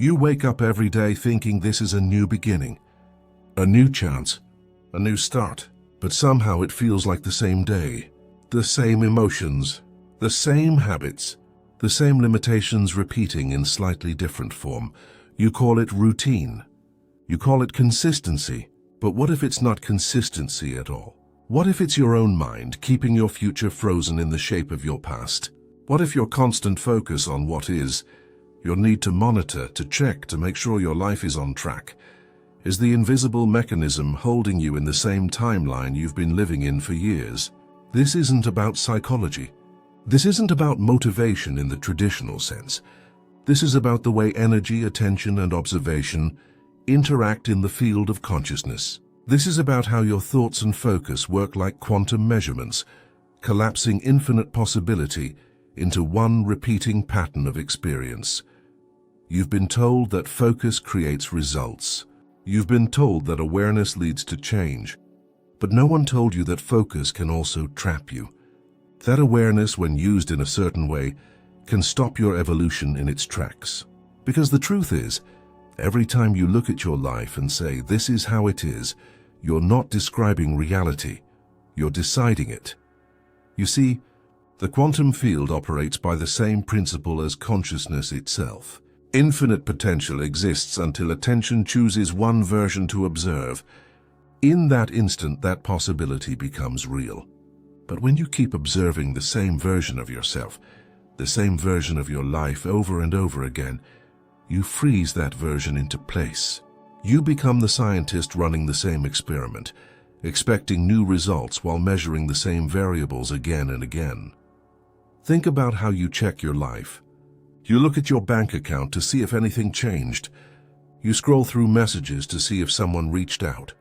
You wake up every day thinking this is a new beginning, a new chance, a new start. But somehow it feels like the same day, the same emotions, the same habits, the same limitations repeating in slightly different form. You call it routine. You call it consistency. But what if it's not consistency at all? What if it's your own mind keeping your future frozen in the shape of your past? What if your constant focus on what is, your need to monitor, to check, to make sure your life is on track, is the invisible mechanism holding you in the same timeline you've been living in for years? This isn't about psychology. This isn't about motivation in the traditional sense. This is about the way energy, attention, and observation interact in the field of consciousness. This is about how your thoughts and focus work like quantum measurements, collapsing infinite possibility into one repeating pattern of experience. You've been told that focus creates results. You've been told that awareness leads to change. But no one told you that focus can also trap you. That awareness, when used in a certain way, can stop your evolution in its tracks. Because the truth is, every time you look at your life and say, "This is how it is," you're not describing reality, you're deciding it. You see, the quantum field operates by the same principle as consciousness itself. Infinite potential exists until attention chooses one version to observe. In that instant, that possibility becomes real. But when you keep observing the same version of yourself, the same version of your life over and over again, you freeze that version into place. You become the scientist running the same experiment, expecting new results while measuring the same variables again and again. Think about how you check your life. You look at your bank account to see if anything changed. You scroll through messages to see if someone reached out.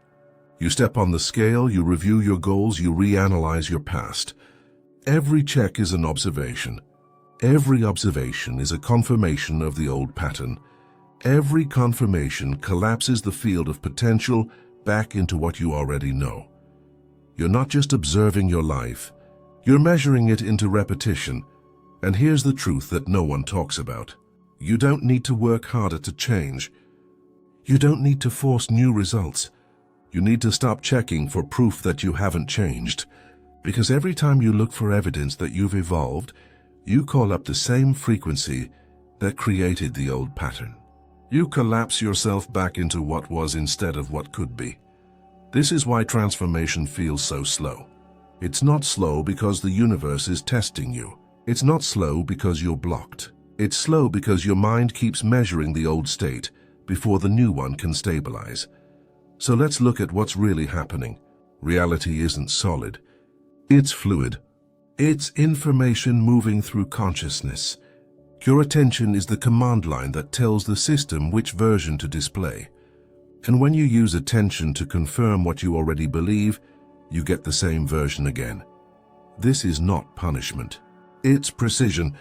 You step on the scale, you review your goals, you reanalyze your past. Every check is an observation. Every observation is a confirmation of the old pattern. Every confirmation collapses the field of potential back into what you already know. You're not just observing your life, you're measuring it into repetition. And here's the truth that no one talks about. You don't need to work harder to change. You don't need to force new results. You need to stop checking for proof that you haven't changed. Because every time you look for evidence that you've evolved, you call up the same frequency that created the old pattern. You collapse yourself back into what was instead of what could be. This is why transformation feels so slow. It's not slow because the universe is testing you. It's not slow because you're blocked. It's slow because your mind keeps measuring the old state before the new one can stabilize. So let's look at what's really happening. Reality isn't solid. It's fluid. It's information moving through consciousness. Your attention is the command line that tells the system which version to display. And when you use attention to confirm what you already believe, you get the same version again. This is not punishment. It's precision.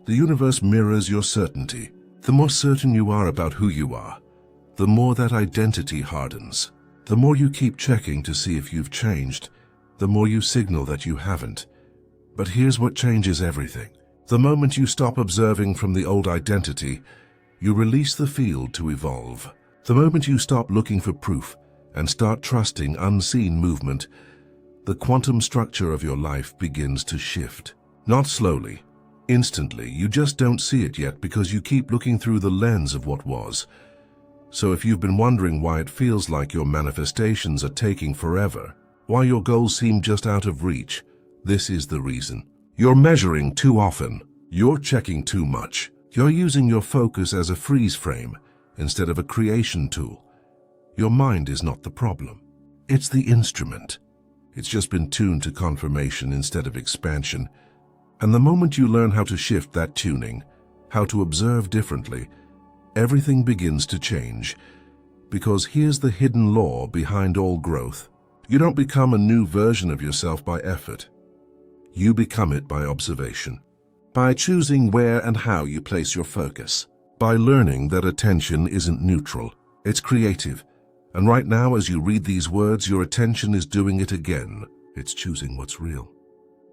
The universe mirrors your certainty. The more certain you are about who you are, the more that identity hardens. The more you keep checking to see if you've changed, the more you signal that you haven't. But here's what changes everything. The moment you stop observing from the old identity, you release the field to evolve. The moment you stop looking for proof and start trusting unseen movement, the quantum structure of your life begins to shift. Not slowly, instantly. You just don't see it yet because you keep looking through the lens of what was. So if you've been wondering why it feels like your manifestations are taking forever, why your goals seem just out of reach, this is the reason. You're measuring too often. You're checking too much. You're using your focus as a freeze frame instead of a creation tool. Your mind is not the problem. It's the instrument. It's just been tuned to confirmation instead of expansion. And the moment you learn how to shift that tuning, how to observe differently, everything begins to change. Because here's the hidden law behind all growth. You don't become a new version of yourself by effort. You become it by observation. By choosing where and how you place your focus. By learning that attention isn't neutral, it's creative. And right now, as you read these words, your attention is doing it again. It's choosing what's real.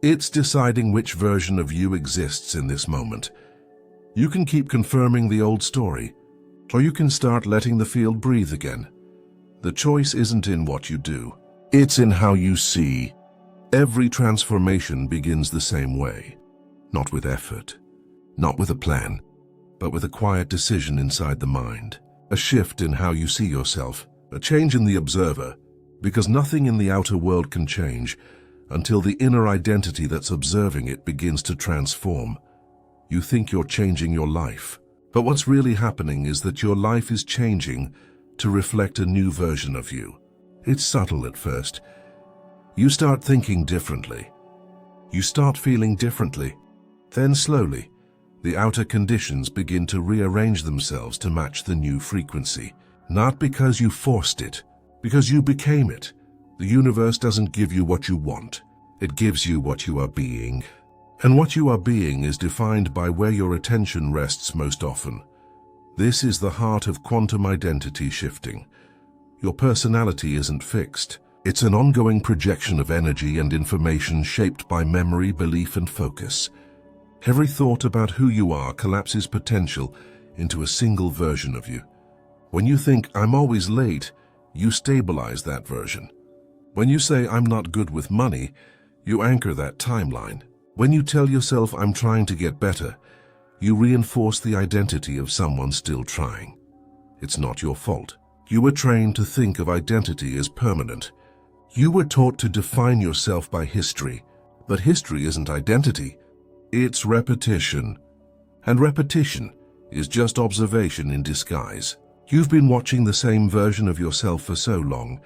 It's deciding which version of you exists in this moment. You can keep confirming the old story, Or you can start letting the field breathe again. The choice isn't in what you do. It's in how you see. Every transformation begins the same way. Not with effort, not with a plan, but with a quiet decision inside the mind. A shift in how you see yourself, a change in the observer, because nothing in the outer world can change until the inner identity that's observing it begins to transform. You think you're changing your life, but what's really happening is that your life is changing to reflect a new version of you. It's subtle at first. You start thinking differently. You start feeling differently. Then slowly, the outer conditions begin to rearrange themselves to match the new frequency. Not because you forced it, because you became it. The universe doesn't give you what you want. It gives you what you are being. And what you are being is defined by where your attention rests most often. This is the heart of quantum identity shifting. Your personality isn't fixed. It's an ongoing projection of energy and information shaped by memory, belief, and focus. Every thought about who you are collapses potential into a single version of you. When you think, "I'm always late," you stabilize that version. When you say, "I'm not good with money," you anchor that timeline. When you tell yourself, "I'm trying to get better," you reinforce the identity of someone still trying. It's not your fault. You were trained to think of identity as permanent. You were taught to define yourself by history, but history isn't identity. It's repetition. And repetition is just observation in disguise. You've been watching the same version of yourself for so long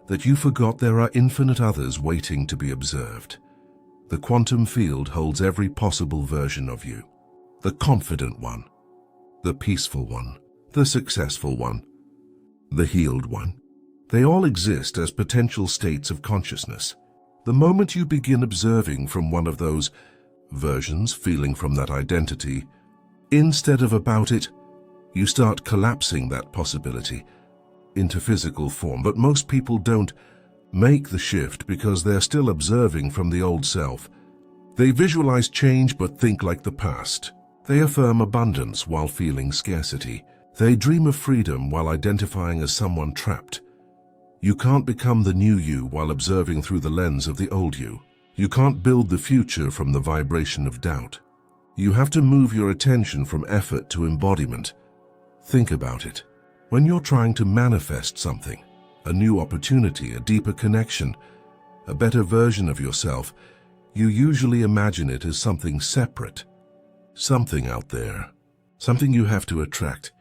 that you forgot there are infinite others waiting to be observed. The quantum field holds every possible version of you. The confident one, the peaceful one, the successful one, the healed one. They all exist as potential states of consciousness. The moment you begin observing from one of those versions, feeling from that identity, instead of about it, you start collapsing that possibility into physical form. But most people don't make the shift because they're still observing from the old self. They visualize change but think like the past. They affirm abundance while feeling scarcity. They dream of freedom while identifying as someone trapped. You can't become the new you while observing through the lens of the old you. You can't build the future from the vibration of doubt. You have to move your attention from effort to embodiment. Think about it. When you're trying to manifest something, a new opportunity, a deeper connection, a better version of yourself, you usually imagine it as something separate, something out there, something you have to attract.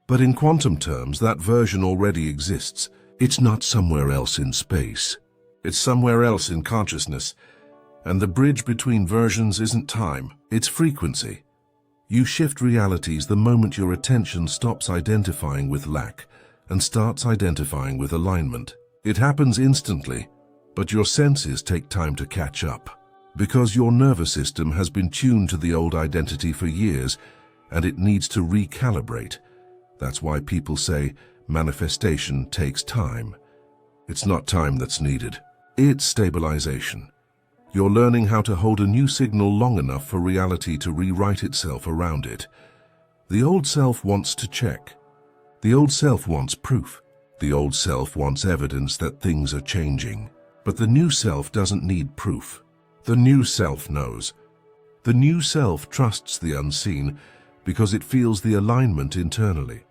But in quantum terms, that version already exists. It's not somewhere else in space. It's somewhere else in consciousness. And the bridge between versions isn't time, it's frequency. You shift realities the moment your attention stops identifying with lack and starts identifying with alignment. It happens instantly, but your senses take time to catch up. Because your nervous system has been tuned to the old identity for years, and it needs to recalibrate. That's why people say manifestation takes time. It's not time that's needed. It's stabilization. You're learning how to hold a new signal long enough for reality to rewrite itself around it. The old self wants to check. The old self wants proof. The old self wants evidence that things are changing. But the new self doesn't need proof. The new self knows. The new self trusts the unseen because it feels the alignment internally.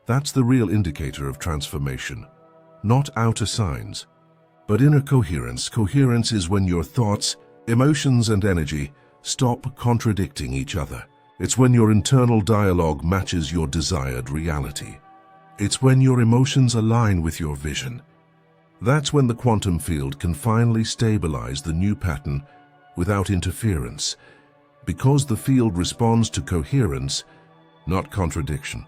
That's the real indicator of transformation, not outer signs, but inner coherence. Coherence is when your thoughts, emotions, and energy stop contradicting each other. It's when your internal dialogue matches your desired reality. It's when your emotions align with your vision. That's when the quantum field can finally stabilize the new pattern without interference, because the field responds to coherence, not contradiction.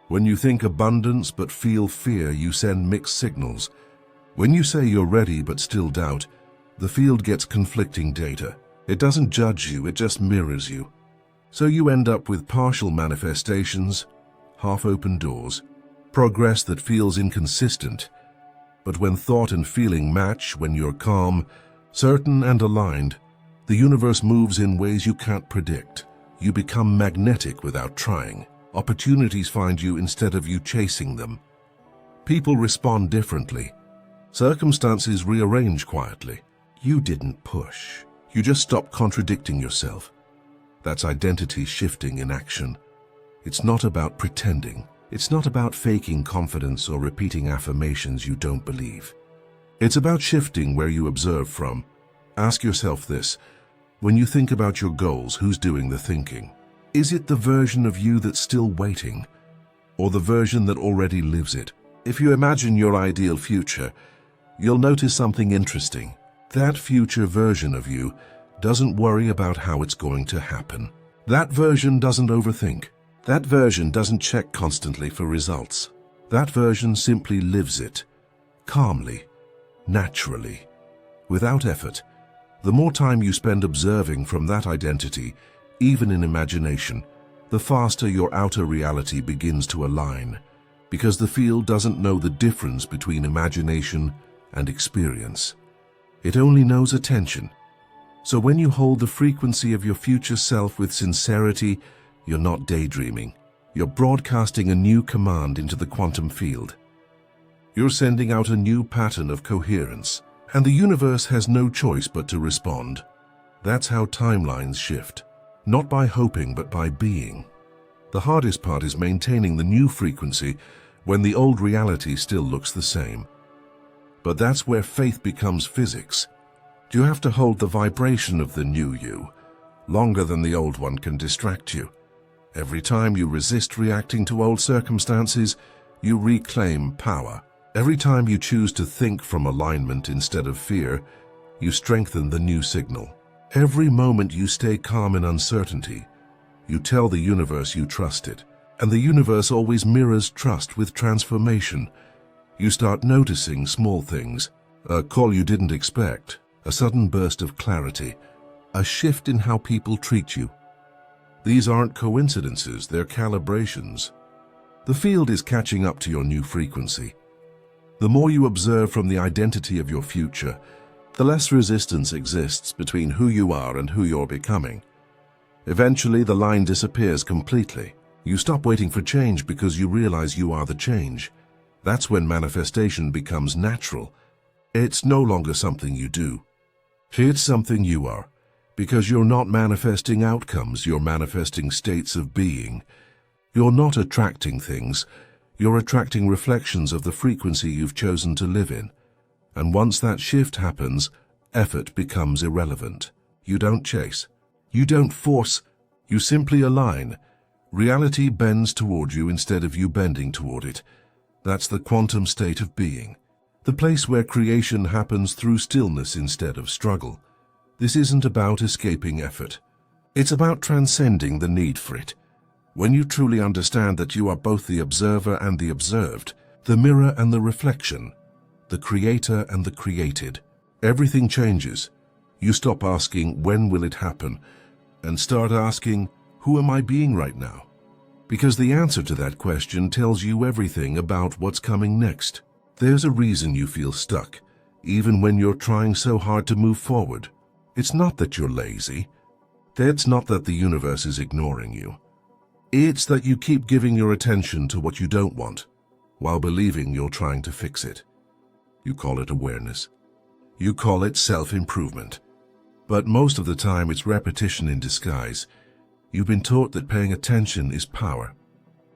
When you think abundance but feel fear, you send mixed signals. When you say you're ready but still doubt, the field gets conflicting data. It doesn't judge you, it just mirrors you. So you end up with partial manifestations, half-open doors, progress that feels inconsistent. But when thought and feeling match, when you're calm, certain, and aligned, the universe moves in ways you can't predict. You become magnetic without trying. Opportunities find you instead of you chasing them. People respond differently. Circumstances rearrange quietly. You didn't push. You just stopped contradicting yourself. That's identity shifting in action. It's not about pretending. It's not about faking confidence or repeating affirmations you don't believe. It's about shifting where you observe from. Ask yourself this: when you think about your goals, who's doing the thinking? Is it the version of you that's still waiting, or the version that already lives it? If you imagine your ideal future, you'll notice something interesting. That future version of you doesn't worry about how it's going to happen. That version doesn't overthink. That version doesn't check constantly for results. That version simply lives it, calmly, naturally, without effort. The more time you spend observing from that identity, even in imagination, the faster your outer reality begins to align, because the field doesn't know the difference between imagination and experience. It only knows attention. So when you hold the frequency of your future self with sincerity, you're not daydreaming. You're broadcasting a new command into the quantum field. You're sending out a new pattern of coherence, and the universe has no choice but to respond. That's how timelines shift. Not by hoping, but by being. The hardest part is maintaining the new frequency when the old reality still looks the same. But that's where faith becomes physics. You have to hold the vibration of the new you longer than the old one can distract you. Every time you resist reacting to old circumstances, you reclaim power. Every time you choose to think from alignment instead of fear, you strengthen the new signal. Every moment you stay calm in uncertainty, you tell the universe you trust it. And the universe always mirrors trust with transformation. You start noticing small things, a call you didn't expect, a sudden burst of clarity, a shift in how people treat you. These aren't coincidences, they're calibrations. The field is catching up to your new frequency. The more you observe from the identity of your future, the less resistance exists between who you are and who you're becoming. Eventually, the line disappears completely. You stop waiting for change because you realize you are the change. That's when manifestation becomes natural. It's no longer something you do. It's something you are. Because you're not manifesting outcomes, you're manifesting states of being. You're not attracting things. You're attracting reflections of the frequency you've chosen to live in. And once that shift happens, effort becomes irrelevant. You don't chase. You don't force. You simply align. Reality bends toward you instead of you bending toward it. That's the quantum state of being. The place where creation happens through stillness instead of struggle. This isn't about escaping effort. It's about transcending the need for it. When you truly understand that you are both the observer and the observed, the mirror and the reflection, the creator and the created, everything changes. You stop asking, when will it happen? And start asking, who am I being right now? Because the answer to that question tells you everything about what's coming next. There's a reason you feel stuck, even when you're trying so hard to move forward. It's not that you're lazy. It's not that the universe is ignoring you. It's that you keep giving your attention to what you don't want, while believing you're trying to fix it. You call it awareness. You call it self-improvement. But most of the time it's repetition in disguise. You've been taught that paying attention is power.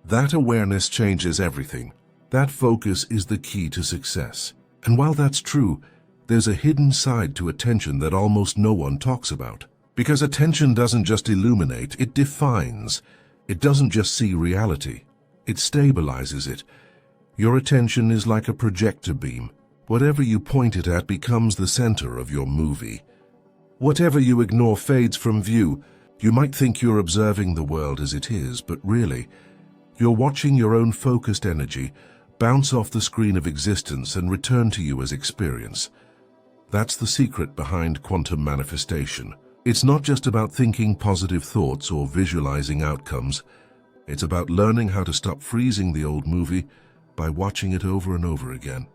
That awareness changes everything. That focus is the key to success. And while that's true, there's a hidden side to attention that almost no one talks about. Because attention doesn't just illuminate, it defines. It doesn't just see reality, it stabilizes it. Your attention is like a projector beam. Whatever you point it at becomes the center of your movie. Whatever you ignore fades from view. You might think you're observing the world as it is, but really, you're watching your own focused energy bounce off the screen of existence and return to you as experience. That's the secret behind quantum manifestation. It's not just about thinking positive thoughts or visualizing outcomes. It's about learning how to stop freezing the old movie by watching it over and over again.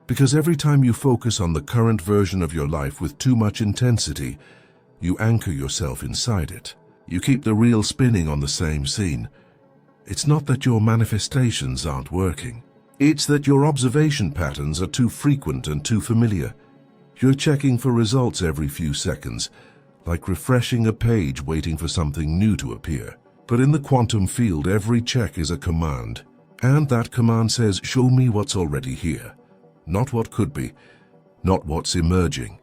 Because every time you focus on the current version of your life with too much intensity, you anchor yourself inside it. You keep the reel spinning on the same scene. It's not that your manifestations aren't working. It's that your observation patterns are too frequent and too familiar. You're checking for results every few seconds, like refreshing a page waiting for something new to appear. But in the quantum field, every check is a command. And that command says, show me what's already here. Not what could be, not what's emerging.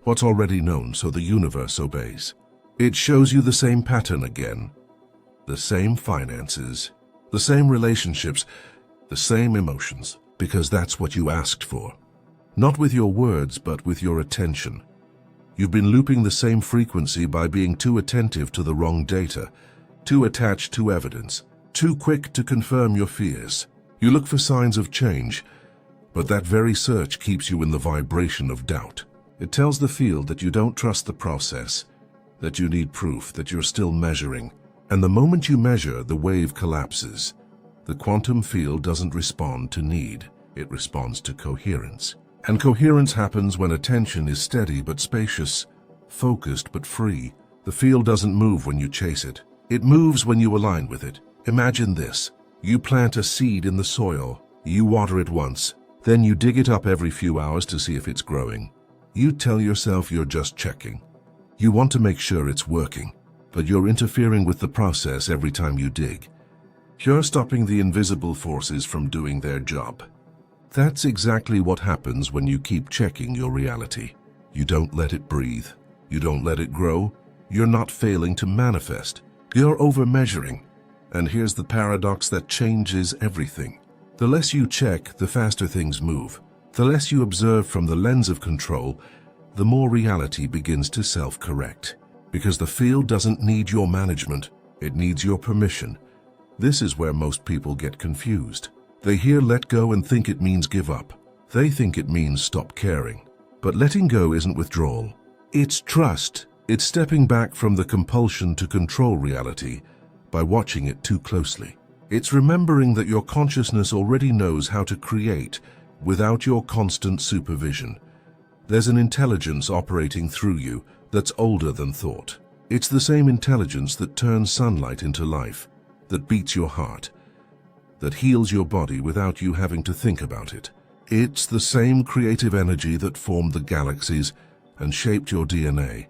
What's already known, so the universe obeys. It shows you the same pattern again. The same finances, the same relationships, the same emotions, because that's what you asked for. Not with your words, but with your attention. You've been looping the same frequency by being too attentive to the wrong data, too attached to evidence, too quick to confirm your fears. You look for signs of change, but that very search keeps you in the vibration of doubt. It tells the field that you don't trust the process, that you need proof, that you're still measuring. And the moment you measure, the wave collapses. The quantum field doesn't respond to need, it responds to coherence. And coherence happens when attention is steady but spacious, focused but free. The field doesn't move when you chase it. It moves when you align with it. Imagine this. You plant a seed in the soil. You water it once. Then you dig it up every few hours to see if it's growing. You tell yourself you're just checking. You want to make sure it's working, but you're interfering with the process every time you dig. You're stopping the invisible forces from doing their job. That's exactly what happens when you keep checking your reality. You don't let it breathe. You don't let it grow. You're not failing to manifest. You're over-measuring. And here's the paradox that changes everything. The less you check, the faster things move. The less you observe from the lens of control, the more reality begins to self-correct. Because the field doesn't need your management, it needs your permission. This is where most people get confused. They hear let go and think it means give up. They think it means stop caring. But letting go isn't withdrawal. It's trust. It's stepping back from the compulsion to control reality by watching it too closely. It's remembering that your consciousness already knows how to create without your constant supervision. There's an intelligence operating through you that's older than thought. It's the same intelligence that turns sunlight into life, that beats your heart, that heals your body without you having to think about it. It's the same creative energy that formed the galaxies and shaped your DNA.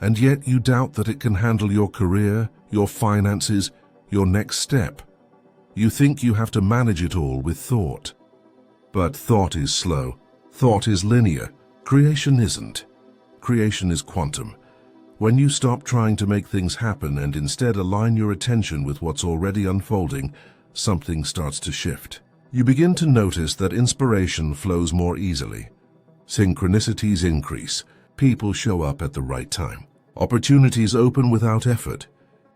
And yet you doubt that it can handle your career, your finances, your next step. You think you have to manage it all with thought. But thought is slow. Thought is linear. Creation isn't. Creation is quantum. When you stop trying to make things happen and instead align your attention with what's already unfolding, something starts to shift. You begin to notice that inspiration flows more easily. Synchronicities increase. People show up at the right time. Opportunities open without effort.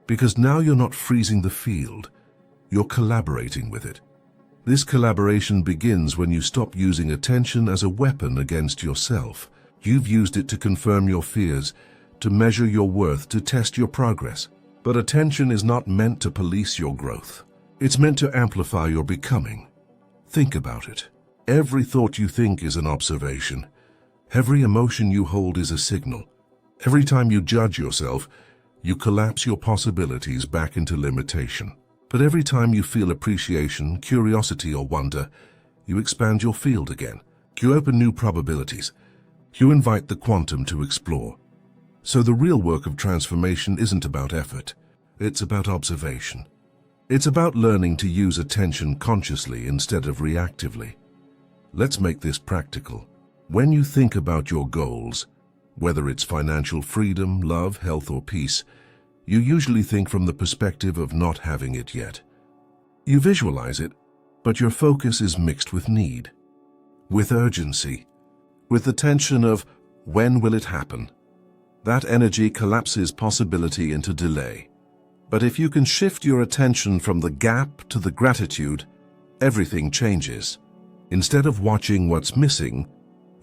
Because now you're not freezing the field. You're collaborating with it. This collaboration begins when you stop using attention as a weapon against yourself. You've used it to confirm your fears, to measure your worth, to test your progress. But attention is not meant to police your growth. It's meant to amplify your becoming. Think about it. Every thought you think is an observation. Every emotion you hold is a signal. Every time you judge yourself, you collapse your possibilities back into limitation. But every time you feel appreciation, curiosity, or wonder, you expand your field again. You open new probabilities. You invite the quantum to explore. So the real work of transformation isn't about effort. It's about observation. It's about learning to use attention consciously instead of reactively. Let's make this practical. When you think about your goals, whether it's financial freedom, love, health, or peace, you usually think from the perspective of not having it yet. You visualize it, but your focus is mixed with need, with urgency, with the tension of when will it happen? That energy collapses possibility into delay. But if you can shift your attention from the gap to the gratitude, everything changes. Instead of watching what's missing,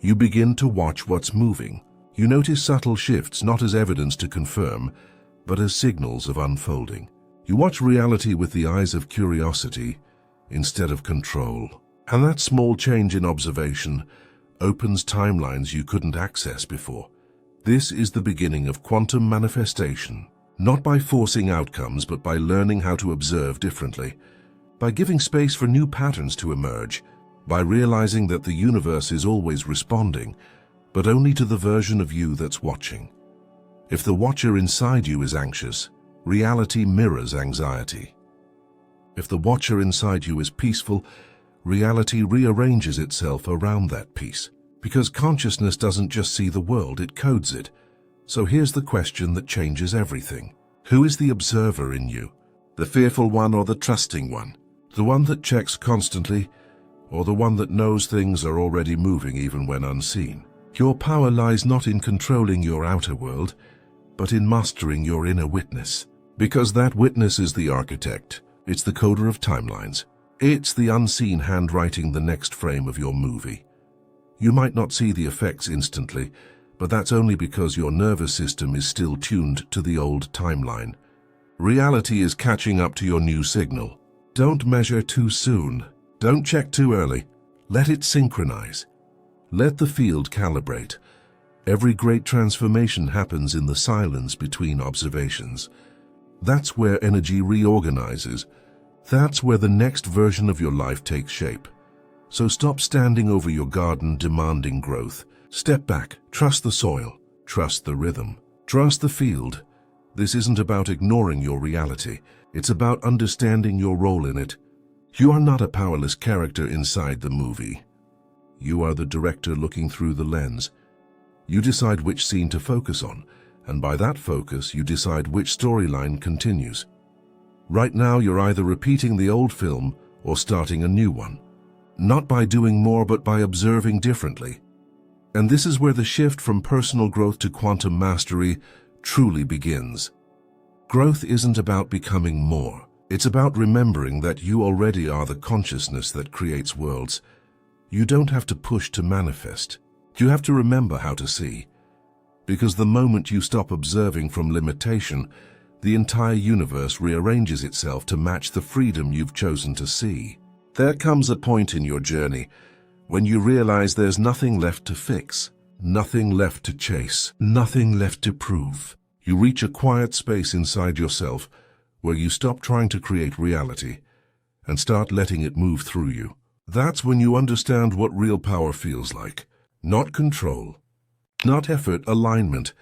you begin to watch what's moving. You notice subtle shifts not as evidence to confirm, but as signals of unfolding. You watch reality with the eyes of curiosity instead of control. And that small change in observation opens timelines you couldn't access before. This is the beginning of quantum manifestation. Not by forcing outcomes, but by learning how to observe differently, by giving space for new patterns to emerge, by realizing that the universe is always responding, but only to the version of you that's watching. If the watcher inside you is anxious, reality mirrors anxiety. If the watcher inside you is peaceful, reality rearranges itself around that peace. Because consciousness doesn't just see the world, it codes it. So here's the question that changes everything. Who is the observer in you? The fearful one or the trusting one? The one that checks constantly, or the one that knows things are already moving even when unseen? Your power lies not in controlling your outer world, but in mastering your inner witness. Because that witness is the architect. It's the coder of timelines. It's the unseen hand writing the next frame of your movie. You might not see the effects instantly, but that's only because your nervous system is still tuned to the old timeline. Reality is catching up to your new signal. Don't measure too soon. Don't check too early. Let it synchronize. Let the field calibrate. Every great transformation happens in the silence between observations. That's where energy reorganizes. That's where the next version of your life takes shape. So stop standing over your garden demanding growth. Step back, trust the soil, trust the rhythm, trust the field. This isn't about ignoring your reality. It's about understanding your role in it. You are not a powerless character inside the movie. You are the director looking through the lens. You decide which scene to focus on, and by that focus, you decide which storyline continues. Right now, you're either repeating the old film or starting a new one. Not by doing more, but by observing differently. And this is where the shift from personal growth to quantum mastery truly begins. Growth isn't about becoming more. It's about remembering that you already are the consciousness that creates worlds. You don't have to push to manifest. You have to remember how to see. Because the moment you stop observing from limitation, the entire universe rearranges itself to match the freedom you've chosen to see. There comes a point in your journey when you realize there's nothing left to fix, nothing left to chase, nothing left to prove. You reach a quiet space inside yourself where you stop trying to create reality and start letting it move through you. That's when you understand what real power feels like. Not control, not effort, alignment.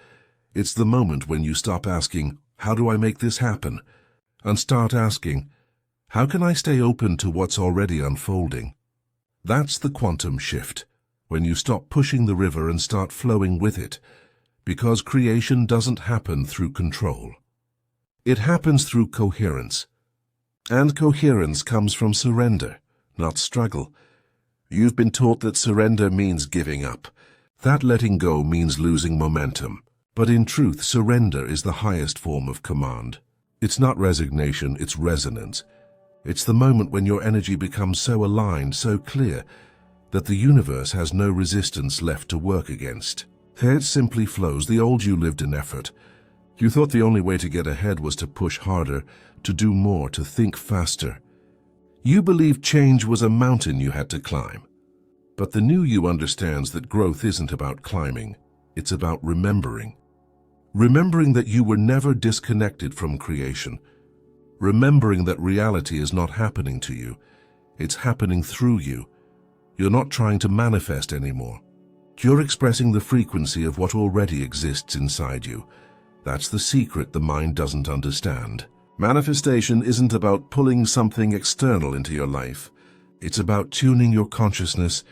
It's the moment when you stop asking, "How do I make this happen?" and start asking, "How can I stay open to what's already unfolding?" That's the quantum shift, when you stop pushing the river and start flowing with it, because creation doesn't happen through control. It happens through coherence. And coherence comes from surrender, not struggle. You've been taught that surrender means giving up, that letting go means losing momentum. But in truth, surrender is the highest form of command. It's not resignation, it's resonance. It's the moment when your energy becomes so aligned, so clear, that the universe has no resistance left to work against. It simply flows. The old you lived in effort. You thought the only way to get ahead was to push harder, to do more, to think faster. You believed change was a mountain you had to climb. But the new you understands that growth isn't about climbing, it's about remembering. Remembering that you were never disconnected from creation. Remembering that reality is not happening to you, it's happening through you. You're not trying to manifest anymore. You're expressing the frequency of what already exists inside you. That's the secret the mind doesn't understand. Manifestation isn't about pulling something external into your life. It's about tuning your consciousness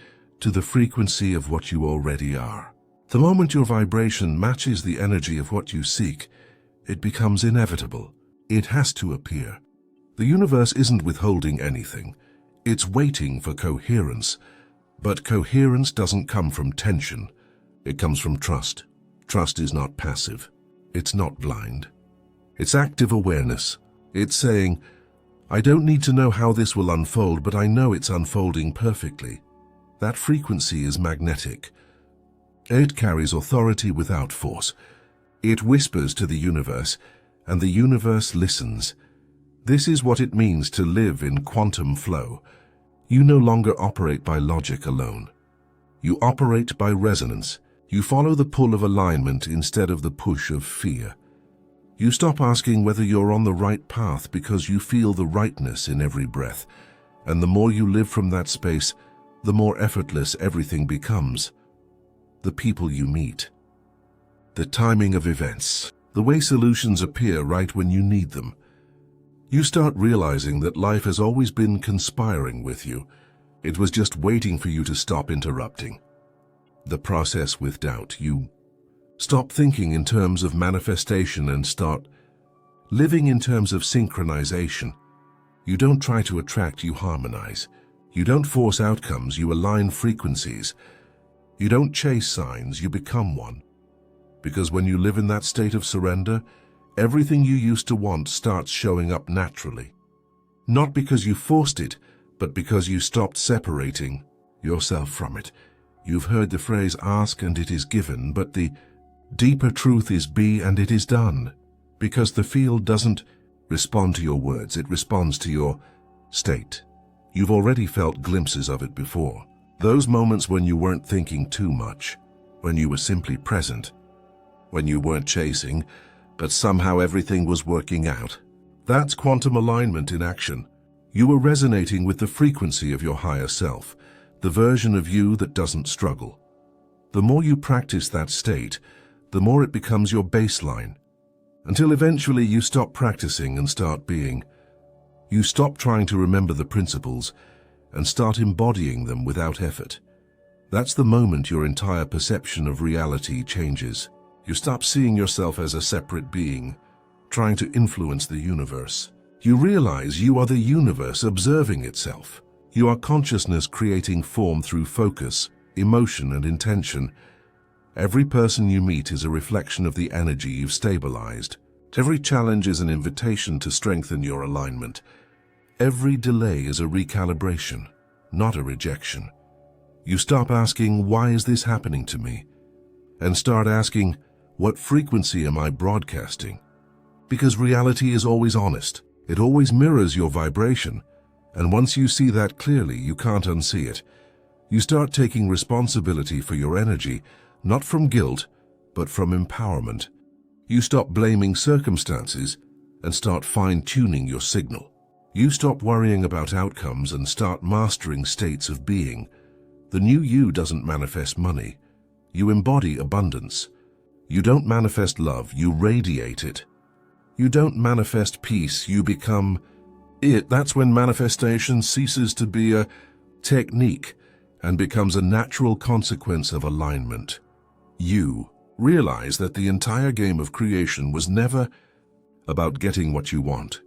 to the frequency of what you already are. The moment your vibration matches the energy of what you seek, it becomes inevitable. It has to appear. The universe isn't withholding anything. It's waiting for coherence. But coherence doesn't come from tension. It comes from trust. Trust is not passive. It's not blind. It's active awareness. It's saying, "I don't need to know how this will unfold, but I know it's unfolding perfectly." That frequency is magnetic. It carries authority without force. It whispers to the universe, and the universe listens. This is what it means to live in quantum flow. You no longer operate by logic alone. You operate by resonance. You follow the pull of alignment instead of the push of fear. You stop asking whether you're on the right path because you feel the rightness in every breath. And the more you live from that space, the more effortless everything becomes. The people you meet, the timing of events, the way solutions appear right when you need them. You start realizing that life has always been conspiring with you. It was just waiting for you to stop interrupting the process with doubt. You stop thinking in terms of manifestation and start living in terms of synchronization. You don't try to attract, you harmonize. You don't force outcomes, you align frequencies. You don't chase signs, you become one. Because when you live in that state of surrender, everything you used to want starts showing up naturally. Not because you forced it, but because you stopped separating yourself from it. You've heard the phrase, ask and it is given, but the deeper truth is be and it is done. Because the field doesn't respond to your words, it responds to your state. You've already felt glimpses of it before. Those moments when you weren't thinking too much, when you were simply present, when you weren't chasing, but somehow everything was working out. That's quantum alignment in action. You were resonating with the frequency of your higher self, the version of you that doesn't struggle. The more you practice that state, the more it becomes your baseline, until eventually you stop practicing and start being. You stop trying to remember the principles and start embodying them without effort. That's the moment your entire perception of reality changes. You stop seeing yourself as a separate being, trying to influence the universe. You realize you are the universe observing itself. You are consciousness creating form through focus, emotion, and intention. Every person you meet is a reflection of the energy you've stabilized. Every challenge is an invitation to strengthen your alignment. Every delay is a recalibration, not a rejection. You stop asking, why is this happening to me? And start asking, what frequency am I broadcasting? Because reality is always honest. It always mirrors your vibration. And once you see that clearly, you can't unsee it. You start taking responsibility for your energy, not from guilt, but from empowerment. You stop blaming circumstances and start fine-tuning your signal. You stop worrying about outcomes and start mastering states of being. The new you doesn't manifest money. You embody abundance. You don't manifest love, you radiate it. You don't manifest peace, you become it. That's when manifestation ceases to be a technique and becomes a natural consequence of alignment. You realize that the entire game of creation was never about getting what you want.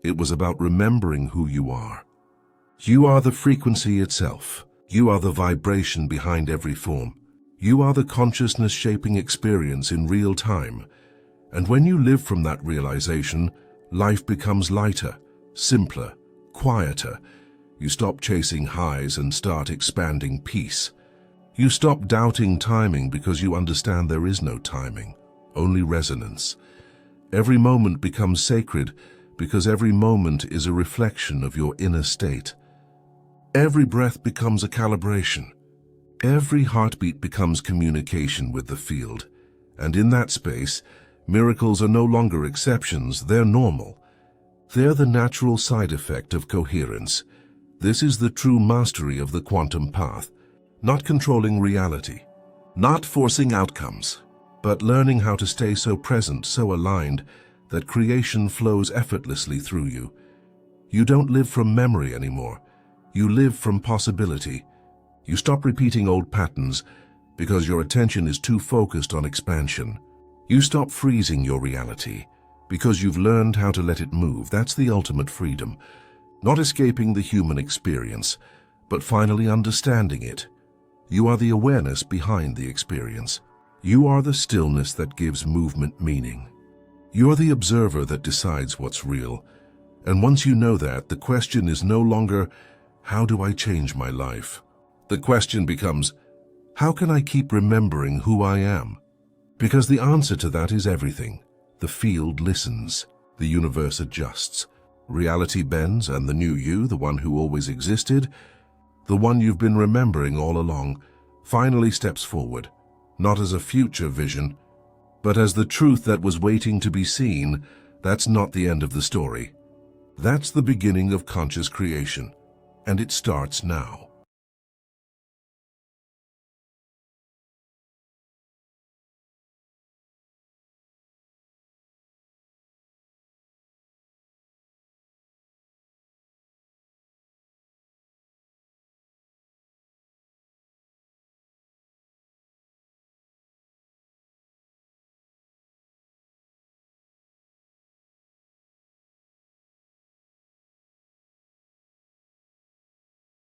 It was about remembering who you are. You are the frequency itself. You are the vibration behind every form. You are the consciousness shaping experience in real time. And when you live from that realization, life becomes lighter, simpler, quieter. You stop chasing highs and start expanding peace. You stop doubting timing because you understand there is no timing, only resonance. Every moment becomes sacred because every moment is a reflection of your inner state. Every breath becomes a calibration. Every heartbeat becomes communication with the field. And in that space, miracles are no longer exceptions, they're normal. They're the natural side effect of coherence. This is the true mastery of the quantum path. Not controlling reality, not forcing outcomes, but learning how to stay so present, so aligned, that creation flows effortlessly through you. You don't live from memory anymore. You live from possibility. You stop repeating old patterns because your attention is too focused on expansion. You stop freezing your reality because you've learned how to let it move. That's the ultimate freedom. Not escaping the human experience, but finally understanding it. You are the awareness behind the experience. You are the stillness that gives movement meaning. You are the observer that decides what's real. And once you know that, the question is no longer, how do I change my life? The question becomes, how can I keep remembering who I am? Because the answer to that is everything. The field listens. The universe adjusts. Reality bends, and the new you, the one who always existed, the one you've been remembering all along, finally steps forward, not as a future vision, But as the truth that was waiting to be seen, that's not the end of the story. That's the beginning of conscious creation, and it starts now.